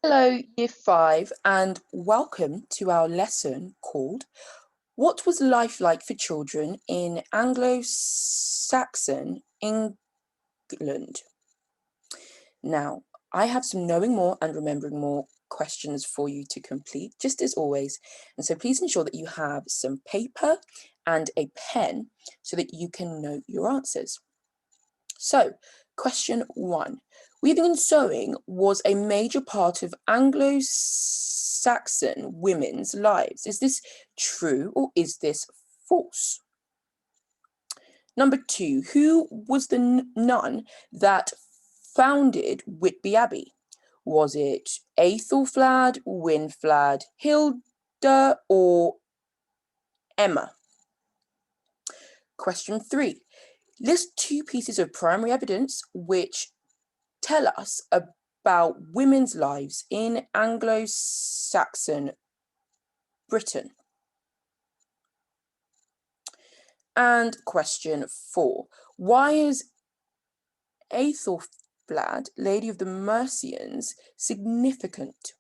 Hello, Year 5, and welcome to our lesson called What Was Life Like for Children in Anglo-Saxon England? Now, I have some knowing more and remembering more questions for you to complete, just as always. And so please ensure that you have some paper and a pen so that you can note your answers. So, question 1. Weaving and sewing was a major part of Anglo-Saxon women's lives. Is this true or is this false? Number 2. Who was the nun that founded Whitby Abbey? Was it Aethelflad, Winflad, Hilda, or Emma? Question 3. List 2 pieces of primary evidence which tell us about women's lives in Anglo-Saxon Britain. And question 4. Why is Aethelflad, Lady of the Mercians, significant?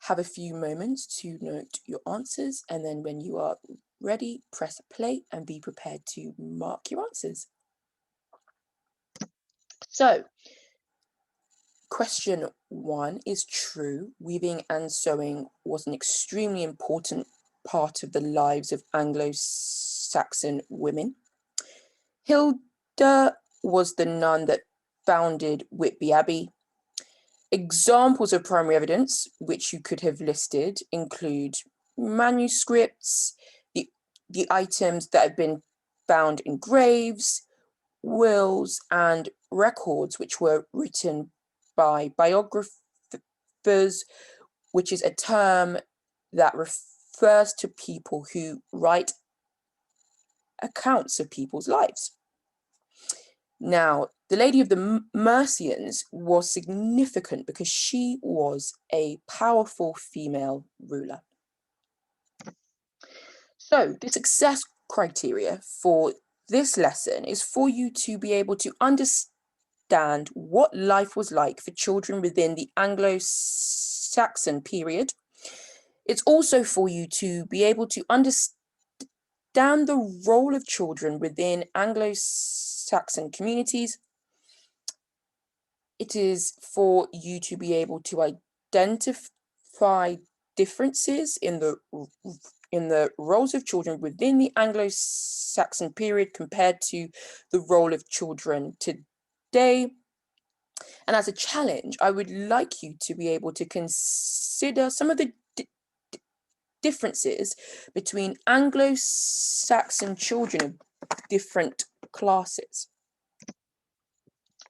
Have a few moments to note your answers, and then when you are ready, press play and be prepared to mark your answers. So, question 1 is true. Weaving and sewing was an extremely important part of the lives of Anglo-Saxon women. Hilda was the nun that founded Whitby Abbey. Examples of primary evidence which you could have listed include manuscripts, the items that have been found in graves, wills, and records which were written by biographers, which is a term that refers to people who write accounts of people's lives. Now, the Lady of the Mercians was significant because she was a powerful female ruler. So the success criteria for this lesson is for you to be able to understand what life was like for children within the Anglo-Saxon period. It's also for you to be able to understand the role of children within Anglo-Saxon communities. It is for you to be able to identify differences in the roles of children within the Anglo-Saxon period compared to the role of children today. And as a challenge, I would like you to be able to consider some of the differences between Anglo-Saxon children of different classes.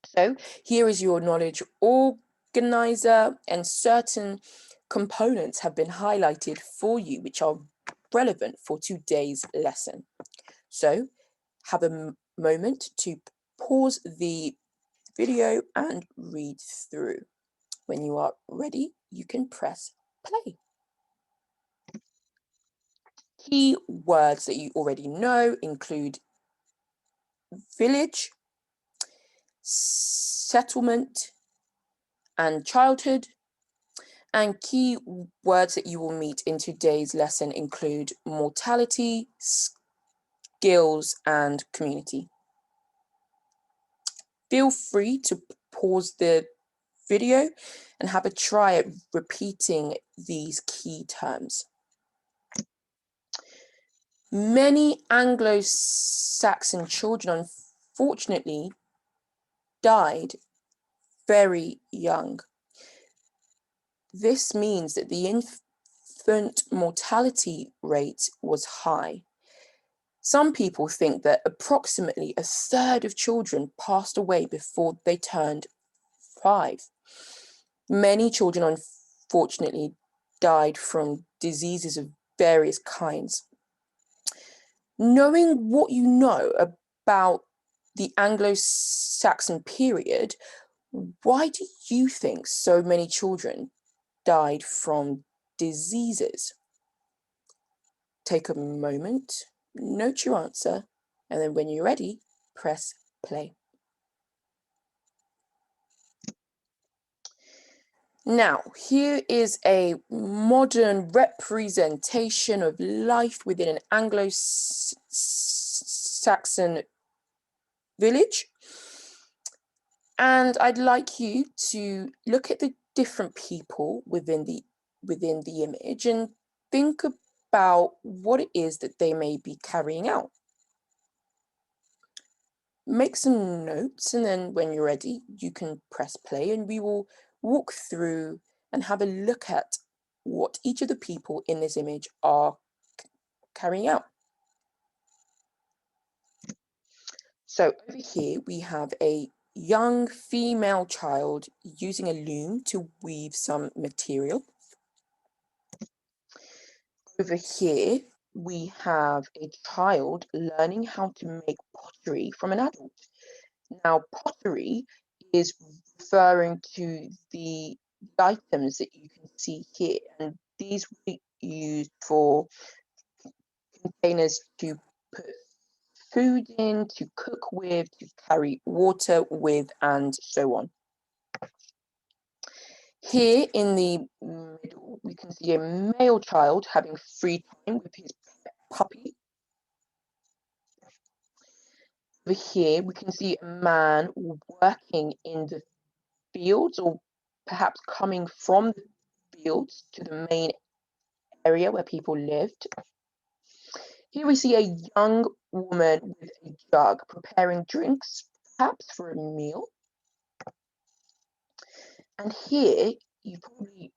So here is your knowledge organizer, and certain components have been highlighted for you which are relevant for today's lesson. So have a moment to pause the video and read through. When you are ready, you can press play. Key words that you already know include village, settlement, and childhood. And key words that you will meet in today's lesson include mortality, skills, and community. Feel free to pause the video and have a try at repeating these key terms. Many Anglo-Saxon children, unfortunately, died very young. This means that the infant mortality rate was high. Some people think that approximately a third of children passed away before they turned 5. Many children, unfortunately, died from diseases of various kinds. Knowing what you know about the Anglo-Saxon period, why do you think so many children died from diseases? Take a moment, note your answer, and then when you're ready, press play. Now, here is a modern representation of life within an Anglo-Saxon village. And I'd like you to look at the different people within the image and think about what it is that they may be carrying out. Make some notes, and then when you're ready, you can press play and we will walk through and have a look at what each of the people in this image are carrying out. So over here we have a young female child using a loom to weave some material. Over here we have a child learning how to make pottery from an adult. Now, pottery is referring to the items that you can see here, and these will be used for containers to put food in, to cook with, to carry water with, and so on. Here in the middle, we can see a male child having free time with his puppy. Over here, we can see a man working in the fields, or perhaps coming from the fields to the main area where people lived. Here we see a young woman with a jug preparing drinks, perhaps for a meal. And here you probably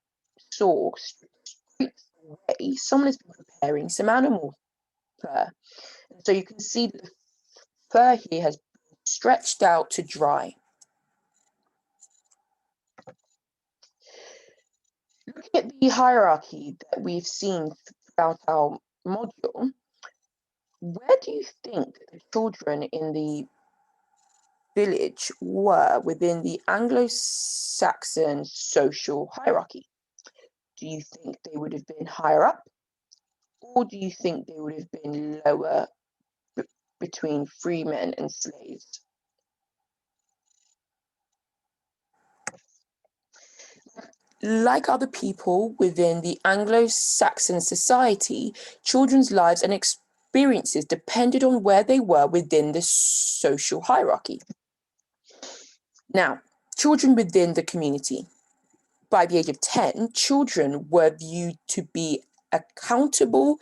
saw straight away someone has been preparing some animal fur. And so you can see that the fur here has been stretched out to dry. Looking at the hierarchy that we've seen throughout our module, where do you think the children in the village were within the Anglo-Saxon social hierarchy? Do you think they would have been higher up, or do you think they would have been lower between free men and slaves? Like other people within the Anglo-Saxon society, children's lives and experiences depended on where they were within the social hierarchy. Now, children within the community. By the age of 10, children were viewed to be accountable,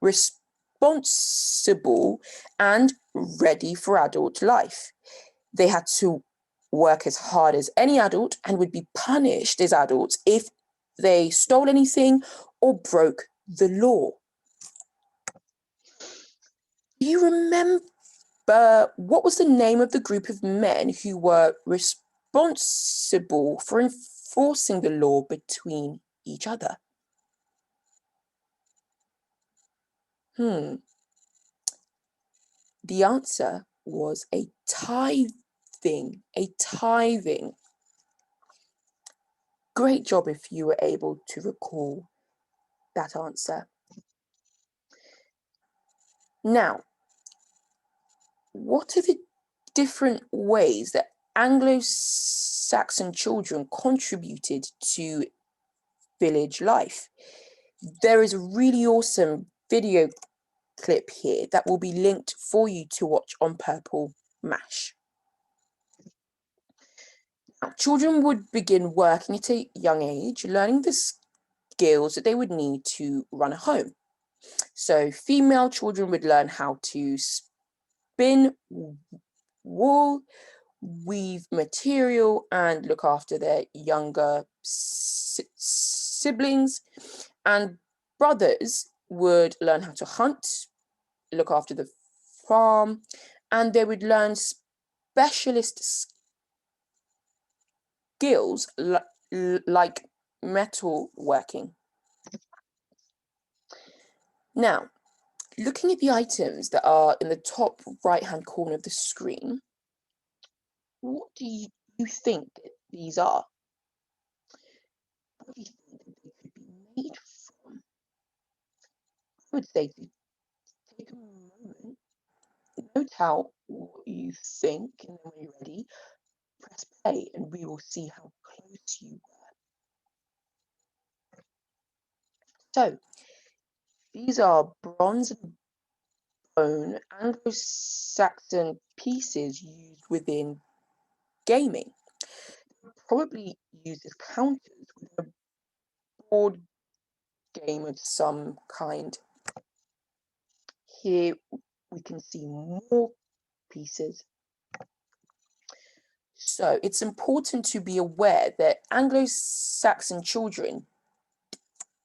responsible, and ready for adult life. They had to work as hard as any adult and would be punished as adults if they stole anything or broke the law. Do you remember what was the name of the group of men who were responsible for enforcing the law between each other? The answer was a tithing. Great job if you were able to recall that answer. Now, what are the different ways that Anglo-Saxon children contributed to village life? There is a really awesome video clip here that will be linked for you to watch on Purple Mash. Now, children would begin working at a young age, learning the skills that they would need to run a home. So female children would learn how to spin wool, weave material, and look after their younger siblings. And brothers would learn how to hunt, look after the farm, and they would learn specialist skills like metal working. Now, looking at the items that are in the top right-hand corner of the screen, what do you think these are? What do you think that they could be made from? I would say to take a moment, note out what you think, and then when you're ready, press play and we will see how close you were. So these are bronze and bone Anglo-Saxon pieces used within gaming, probably used as counters within a board game of some kind. Here we can see more pieces. So it's important to be aware that Anglo-Saxon children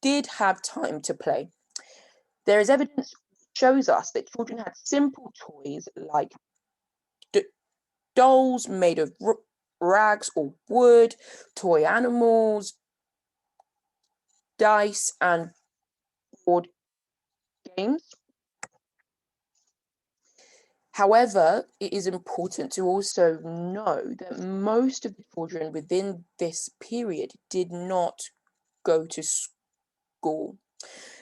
did have time to play. There is evidence which shows us that children had simple toys like dolls made of rags or wood, toy animals, dice, and board games. However, it is important to also know that most of the children within this period did not go to school.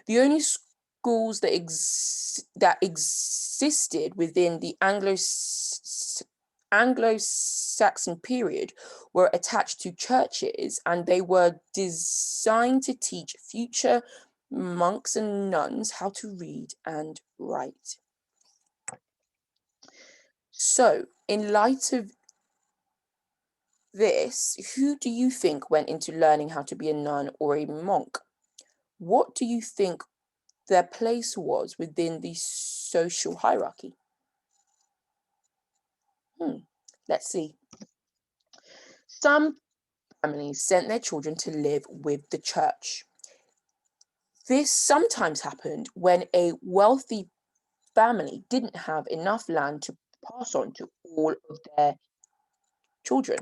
The only schools that existed within the Anglo-Saxon period were attached to churches, and they were designed to teach future monks and nuns how to read and write. So, in light of this, who do you think went into learning how to be a nun or a monk? What do you think their place was within the social hierarchy? Let's see. Some families sent their children to live with the church. This sometimes happened when a wealthy family didn't have enough land to pass on to all of their children.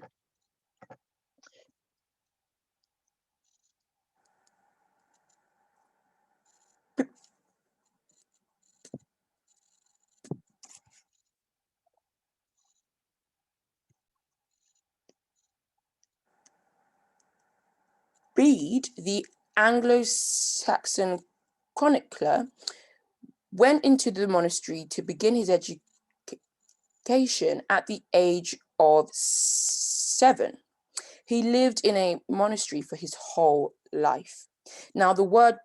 Bede, the Anglo-Saxon chronicler, went into the monastery to begin his education at the age of 7. He lived in a monastery for his whole life. Now, the word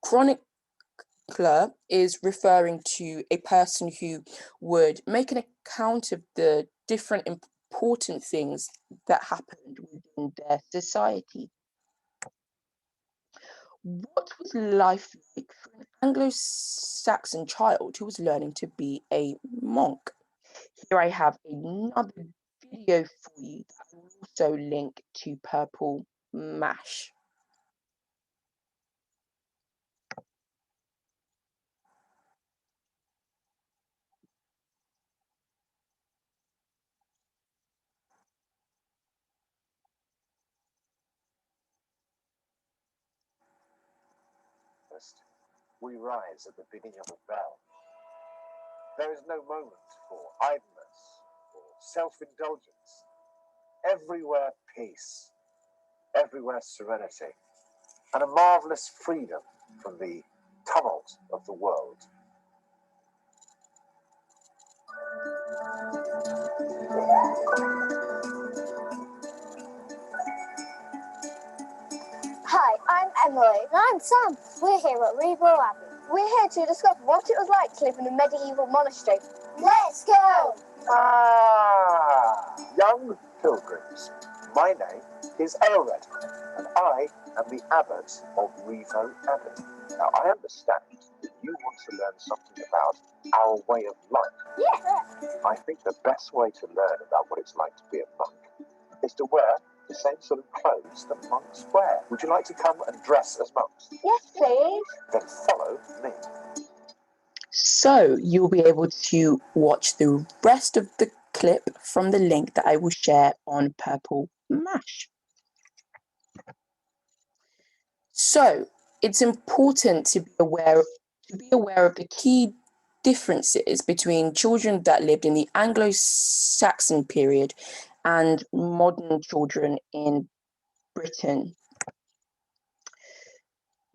chronicler is referring to a person who would make an account of the different important things that happened within their society. What was life like for an Anglo-Saxon child who was learning to be a monk? Here I have another video for you that I will also link to Purple Mash. We rise at the beginning of a bell. There is no moment for idleness or self-indulgence. Everywhere peace, everywhere serenity, and a marvelous freedom from the tumult of the world. Hi, I'm Emily. And I'm Sam. We're here at Rebull Abbey. We're here to discover what it was like to live in a medieval monastery. Let's go! Young pilgrims, my name is Aelred, and I am the abbot of Revo Abbey. Now, I understand that you want to learn something about our way of life. Yeah. I think the best way to learn about what it's like to be a monk is to wear the same sort of clothes that monks wear. Would you like to come and dress as monks? Yes, please. Then follow me. So you'll be able to watch the rest of the clip from the link that I will share on Purple Mash. So it's important to be aware of the key differences between children that lived in the Anglo-Saxon period and modern children in Britain.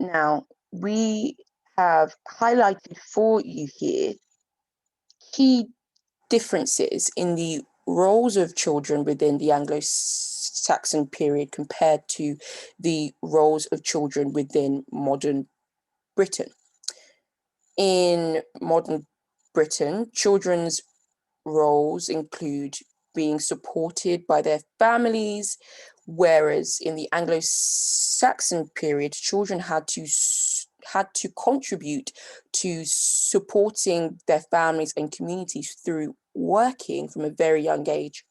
Now, we have highlighted for you here key differences in the roles of children within the Anglo-Saxon Anglo-Saxon period compared to the roles of children within modern Britain. In modern Britain, children's roles include being supported by their families, whereas in the Anglo-Saxon period, children had to contribute to supporting their families and communities through working from a very young age.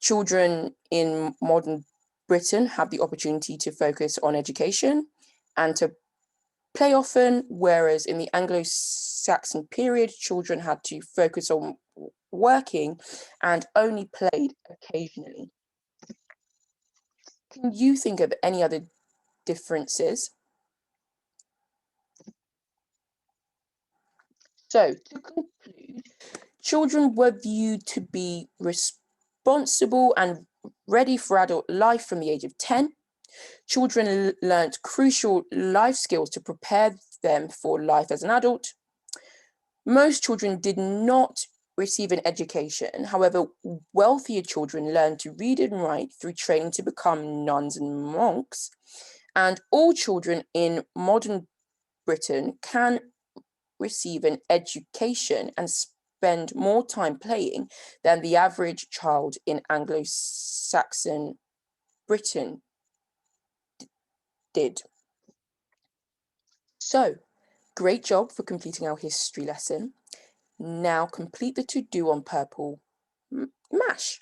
Children in modern Britain have the opportunity to focus on education and to play often, whereas in the Anglo-Saxon period, children had to focus on working and only played occasionally. Can you think of any other differences? So, to conclude, children were viewed to be responsible and ready for adult life from the age of 10. Children learnt crucial life skills to prepare them for life as an adult. Most children did not receive an education. However, wealthier children learned to read and write through training to become nuns and monks. And all children in modern Britain can receive an education and spend more time playing than the average child in Anglo-Saxon Britain did. So, great job for completing our history lesson. Now complete the to-do on purple. Mash.